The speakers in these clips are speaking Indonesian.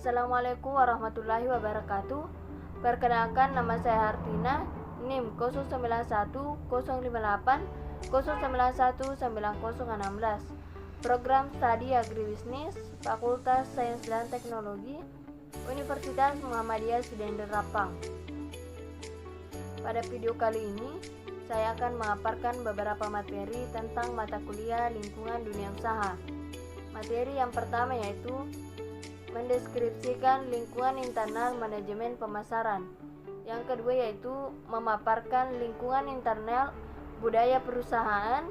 Assalamualaikum warahmatullahi wabarakatuh. Perkenalkan, nama saya Hartina, NIM 091058091916. Program Studi Agribisnis, Fakultas Sains dan Teknologi, Universitas Muhammadiyah Sudinder Rapang. Pada video kali ini, saya akan memaparkan beberapa materi tentang mata kuliah lingkungan dunia usaha. Materi yang pertama yaitu mendeskripsikan lingkungan internal manajemen pemasaran. Yang kedua yaitu memaparkan lingkungan internal budaya perusahaan.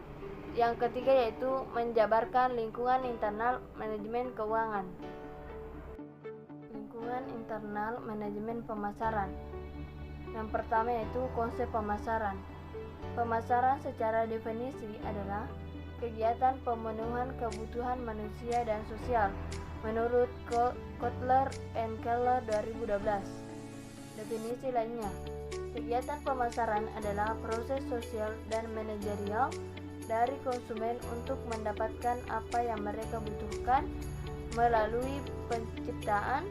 Yang ketiga yaitu menjabarkan lingkungan internal manajemen keuangan. Lingkungan internal manajemen pemasaran. Yang pertama yaitu konsep pemasaran. Pemasaran secara definisi adalah kegiatan pemenuhan kebutuhan manusia dan sosial menurut Kotler and Keller 2012. Definisi lainnya, kegiatan pemasaran adalah proses sosial dan manajerial dari konsumen untuk mendapatkan apa yang mereka butuhkan melalui penciptaan,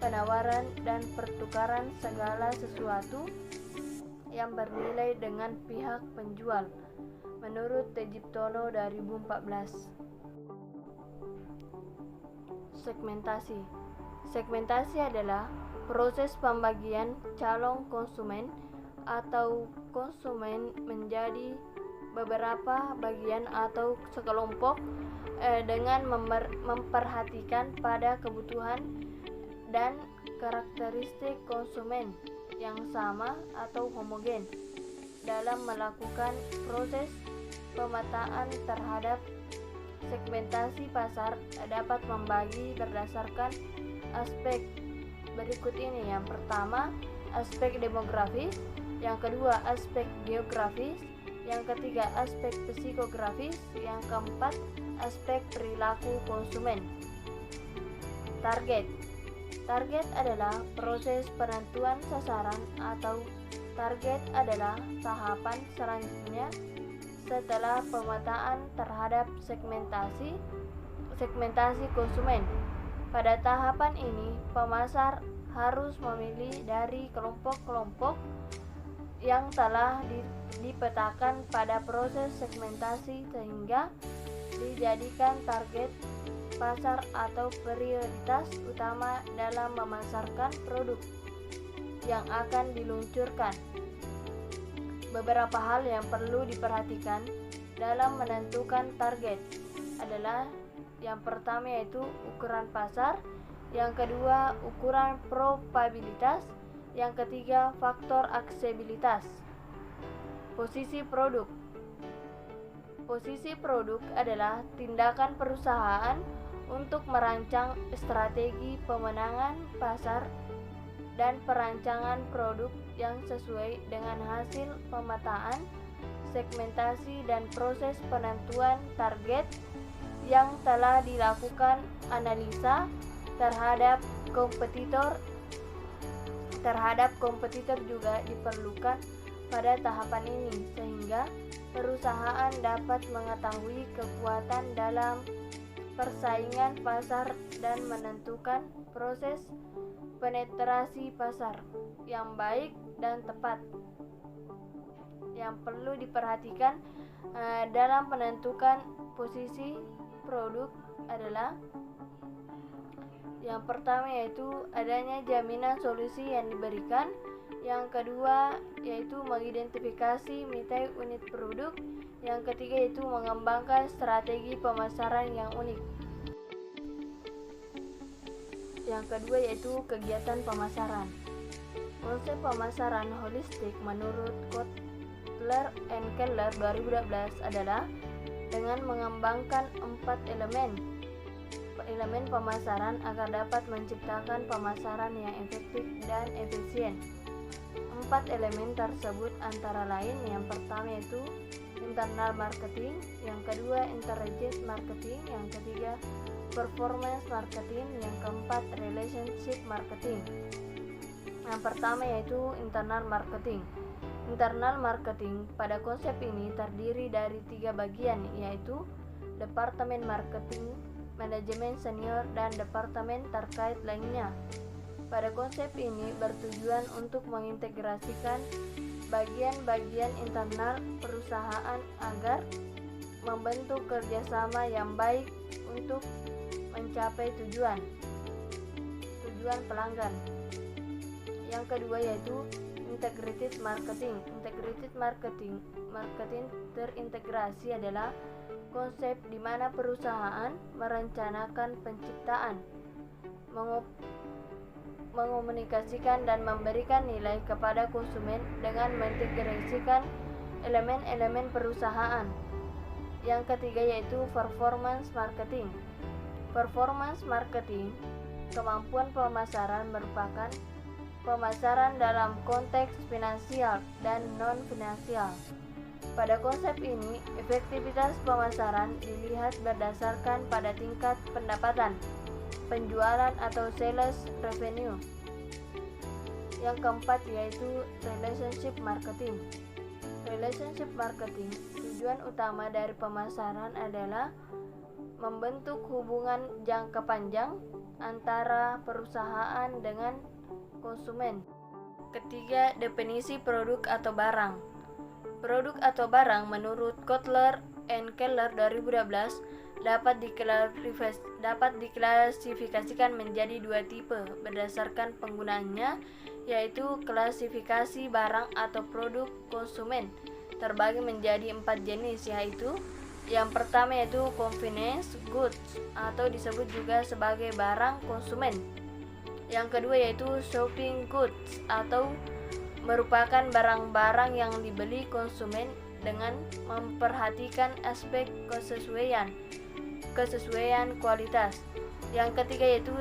penawaran, dan pertukaran segala sesuatu yang bernilai dengan pihak penjual menurut Tejiptono 2014. Segmentasi. Segmentasi adalah proses pembagian calon konsumen atau konsumen menjadi beberapa bagian atau sekelompok dengan memperhatikan pada kebutuhan dan karakteristik konsumen yang sama atau homogen dalam melakukan proses pemetaan terhadap segmentasi pasar dapat membagi berdasarkan aspek berikut ini. Yang pertama, aspek demografis, yang kedua aspek geografis, yang ketiga aspek psikografis, yang keempat aspek perilaku konsumen. Target. Target adalah proses penentuan sasaran atau target adalah tahapan selanjutnya setelah pemetaan terhadap segmentasi konsumen. Pada tahapan ini, pemasar harus memilih dari kelompok-kelompok yang telah dipetakan pada proses segmentasi sehingga dijadikan target pasar atau prioritas utama dalam memasarkan produk yang akan diluncurkan. Beberapa hal yang perlu diperhatikan dalam menentukan target adalah yang pertama yaitu ukuran pasar, yang kedua ukuran probabilitas, yang ketiga faktor aksesibilitas. Posisi produk. Posisi produk adalah tindakan perusahaan untuk merancang strategi pemenangan pasar dan perancangan produk yang sesuai dengan hasil pemetaan, segmentasi, dan proses penentuan target yang telah dilakukan analisa terhadap kompetitor juga diperlukan pada tahapan ini sehingga perusahaan dapat mengetahui kekuatan dalam persaingan pasar dan menentukan proses penetrasi pasar yang baik dan tepat. Yang perlu diperhatikan dalam menentukan posisi produk adalah yang pertama yaitu adanya jaminan solusi yang diberikan, yang kedua yaitu mengidentifikasi mitai unit produk, yang ketiga yaitu mengembangkan strategi pemasaran yang unik. Yang kedua yaitu kegiatan pemasaran. Konsep pemasaran holistik menurut Kotler and Keller 2012 adalah dengan mengembangkan 4 elemen pemasaran agar dapat menciptakan pemasaran yang efektif dan efisien. 4 elemen tersebut antara lain yang pertama yaitu internal marketing, yang kedua intelligence marketing, yang ketiga performance marketing, yang keempat relationship marketing. Yang pertama yaitu internal marketing. Internal marketing pada konsep ini terdiri dari 3 bagian yaitu departemen marketing, manajemen senior, dan departemen terkait lainnya. Pada konsep ini bertujuan untuk mengintegrasikan bagian-bagian internal perusahaan agar membentuk kerjasama yang baik untuk mencapai tujuan pelanggan. Yang kedua yaitu integrated marketing. Integrated marketing terintegrasi adalah konsep di mana perusahaan merencanakan penciptaan, mengomunikasikan dan memberikan nilai kepada konsumen dengan mengintegrasikan elemen-elemen perusahaan. Yang ketiga yaitu performance marketing. Performance marketing, kemampuan pemasaran merupakan pemasaran dalam konteks finansial dan non-finansial. Pada konsep ini, efektivitas pemasaran dilihat berdasarkan pada tingkat pendapatan, penjualan atau sales revenue. Yang keempat yaitu relationship marketing. Relationship marketing, tujuan utama dari pemasaran adalah membentuk hubungan jangka panjang antara perusahaan dengan konsumen. Ketiga, definisi produk atau barang. Produk atau barang menurut Kotler and Keller 2012 dapat diklasifikasikan menjadi dua tipe berdasarkan penggunaannya, yaitu klasifikasi barang atau produk konsumen terbagi menjadi 4 jenis, yaitu yang pertama yaitu convenience goods atau disebut juga sebagai barang konsumen. Yang kedua yaitu shopping goods atau merupakan barang-barang yang dibeli konsumen dengan memperhatikan aspek kesesuaian kualitas. Yang ketiga yaitu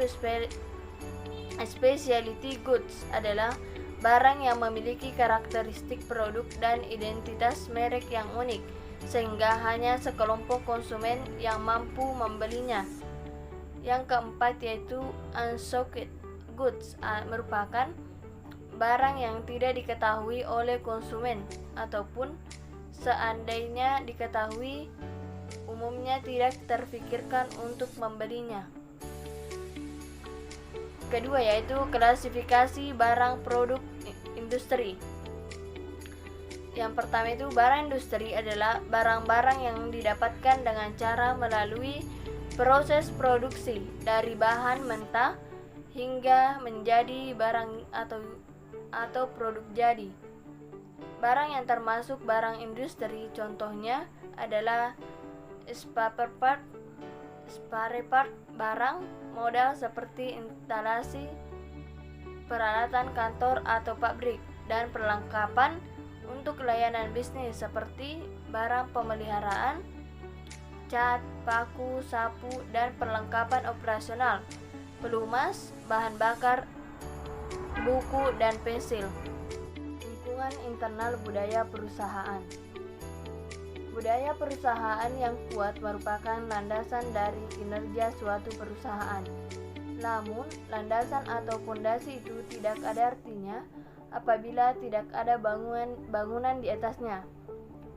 specialty goods adalah barang yang memiliki karakteristik produk dan identitas merek yang unik sehingga hanya sekelompok konsumen yang mampu membelinya. Yang keempat yaitu unsold goods merupakan barang yang tidak diketahui oleh konsumen ataupun seandainya diketahui umumnya tidak terfikirkan untuk membelinya. Kedua yaitu klasifikasi barang produk industri. Yang pertama itu barang industri adalah barang-barang yang didapatkan dengan cara melalui proses produksi dari bahan mentah hingga menjadi barang atau produk jadi. Barang yang termasuk barang industri contohnya adalah spare part, barang modal seperti instalasi, peralatan kantor atau pabrik, dan perlengkapan untuk layanan bisnis seperti barang pemeliharaan, cat, paku, sapu, dan perlengkapan operasional, pelumas, bahan bakar, buku, dan pensil. Lingkungan internal budaya perusahaan. Budaya perusahaan yang kuat merupakan landasan dari kinerja suatu perusahaan. Namun, landasan atau fondasi itu tidak ada artinya apabila tidak ada bangunan di atasnya.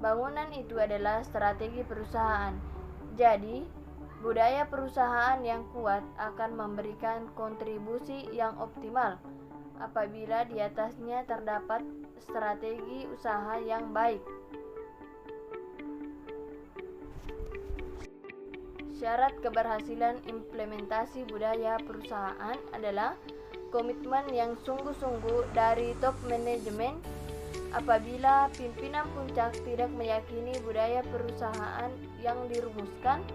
Bangunan itu adalah strategi perusahaan. Jadi, budaya perusahaan yang kuat akan memberikan kontribusi yang optimal apabila di atasnya terdapat strategi usaha yang baik. Syarat keberhasilan implementasi budaya perusahaan adalah komitmen yang sungguh-sungguh dari top manajemen. Apabila pimpinan puncak tidak meyakini budaya perusahaan yang dirumuskan,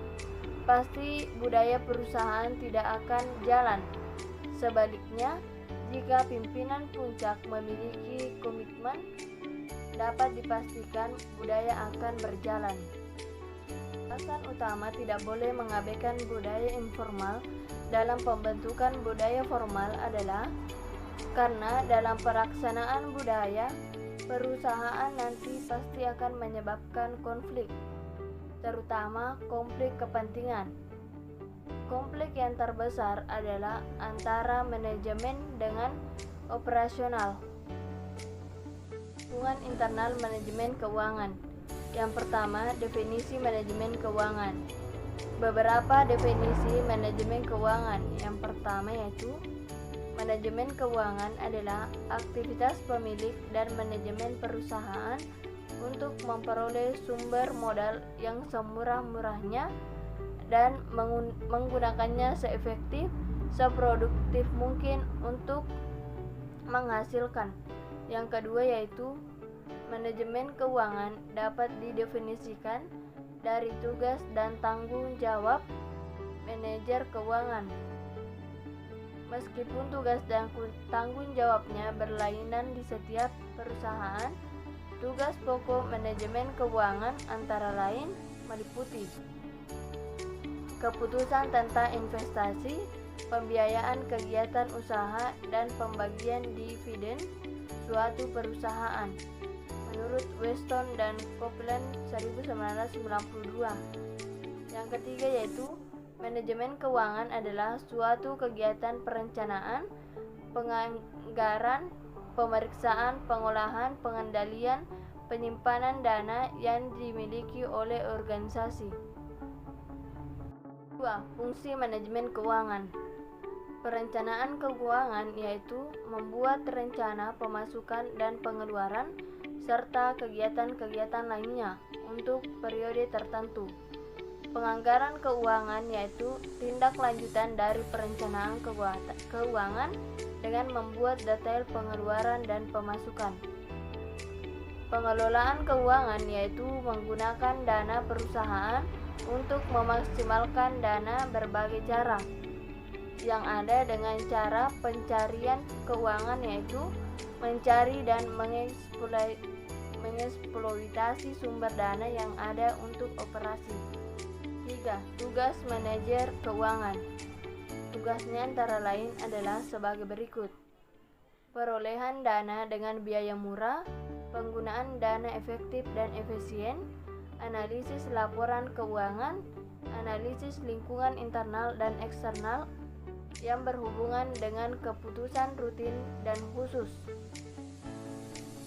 pasti budaya perusahaan tidak akan jalan. Sebaliknya, jika pimpinan puncak memiliki komitmen, dapat dipastikan budaya akan berjalan. Alasan utama tidak boleh mengabaikan budaya informal dalam pembentukan budaya formal adalah karena dalam pelaksanaan budaya perusahaan nanti pasti akan menyebabkan konflik, terutama konflik kepentingan. Konflik yang terbesar adalah antara manajemen dengan operasional. Hubungan internal manajemen keuangan. Yang pertama, definisi manajemen keuangan. beberapa definisi manajemen keuangan. Yang pertama yaitu manajemen keuangan adalah aktivitas pemilik dan manajemen perusahaan untuk memperoleh sumber modal yang semurah-murahnya dan menggunakannya seefektif, seproduktif mungkin untuk menghasilkan. Yang kedua yaitu manajemen keuangan dapat didefinisikan dari tugas dan tanggung jawab manajer keuangan. Meskipun tugas dan tanggung jawabnya berlainan di setiap perusahaan, tugas pokok manajemen keuangan antara lain meliputi keputusan tentang investasi, pembiayaan kegiatan usaha, dan pembagian dividen suatu perusahaan. Menurut Weston dan Copeland 1992. Yang ketiga yaitu manajemen keuangan adalah suatu kegiatan perencanaan, penganggaran, pemeriksaan, pengolahan, pengendalian, penyimpanan dana yang dimiliki oleh organisasi. 2. Fungsi manajemen keuangan. Perencanaan keuangan yaitu membuat rencana pemasukan dan pengeluaran serta kegiatan-kegiatan lainnya untuk periode tertentu. Penganggaran keuangan yaitu tindak lanjutan dari perencanaan keuangan dengan membuat detail pengeluaran dan pemasukan. Pengelolaan keuangan yaitu menggunakan dana perusahaan untuk memaksimalkan dana berbagai cara yang ada dengan cara pencarian keuangan yaitu mencari dan mengeksploitasi sumber dana yang ada untuk operasi. 3. Tugas manajer keuangan. Tugasnya antara lain adalah sebagai berikut: perolehan dana dengan biaya murah, penggunaan dana efektif dan efisien, analisis laporan keuangan, analisis lingkungan internal dan eksternal yang berhubungan dengan keputusan rutin dan khusus.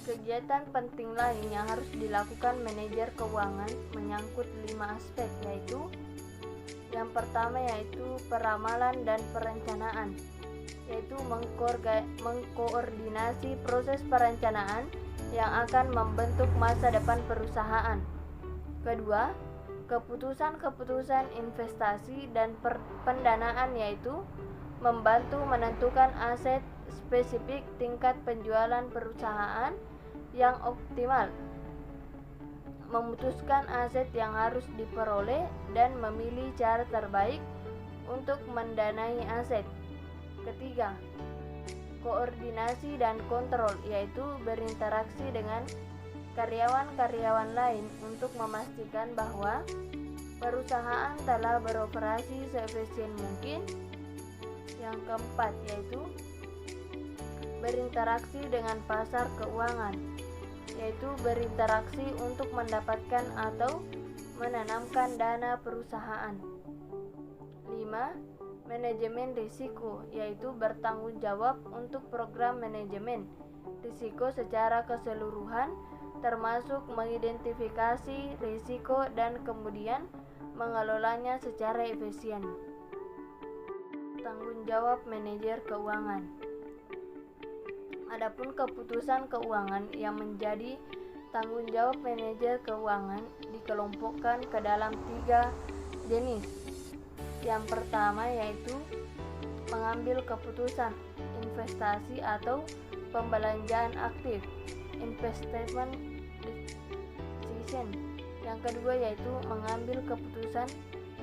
Kegiatan penting lain yang harus dilakukan manajer keuangan menyangkut 5 aspek, yaitu yang pertama yaitu peramalan dan perencanaan, yaitu mengkoordinasi proses perencanaan yang akan membentuk masa depan perusahaan. Kedua, keputusan-keputusan investasi dan pendanaan, yaitu membantu menentukan aset spesifik, tingkat penjualan perusahaan yang optimal, memutuskan aset yang harus diperoleh, dan memilih cara terbaik untuk mendanai aset. Ketiga, koordinasi dan kontrol, yaitu berinteraksi dengan karyawan-karyawan lain untuk memastikan bahwa perusahaan telah beroperasi seefisien mungkin. Yang keempat yaitu berinteraksi dengan pasar keuangan, yaitu berinteraksi untuk mendapatkan atau menanamkan dana perusahaan. 5. Manajemen risiko, yaitu bertanggung jawab untuk program manajemen risiko secara keseluruhan, termasuk mengidentifikasi risiko dan kemudian mengelolanya secara efisien. Tanggung jawab manajer keuangan. Adapun keputusan keuangan yang menjadi tanggung jawab manajer keuangan dikelompokkan ke dalam 3 jenis. Yang pertama yaitu mengambil keputusan investasi atau pembelanjaan aktif, investment decision. Yang kedua yaitu mengambil keputusan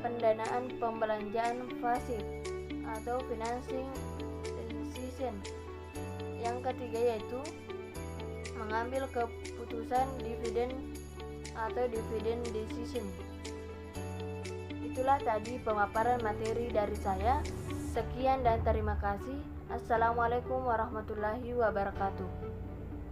pendanaan pembelanjaan pasif atau financing decision. Yang ketiga yaitu mengambil keputusan dividen atau dividend decision. Itulah tadi pemaparan materi dari saya. Sekian dan terima kasih. Assalamualaikum warahmatullahi wabarakatuh.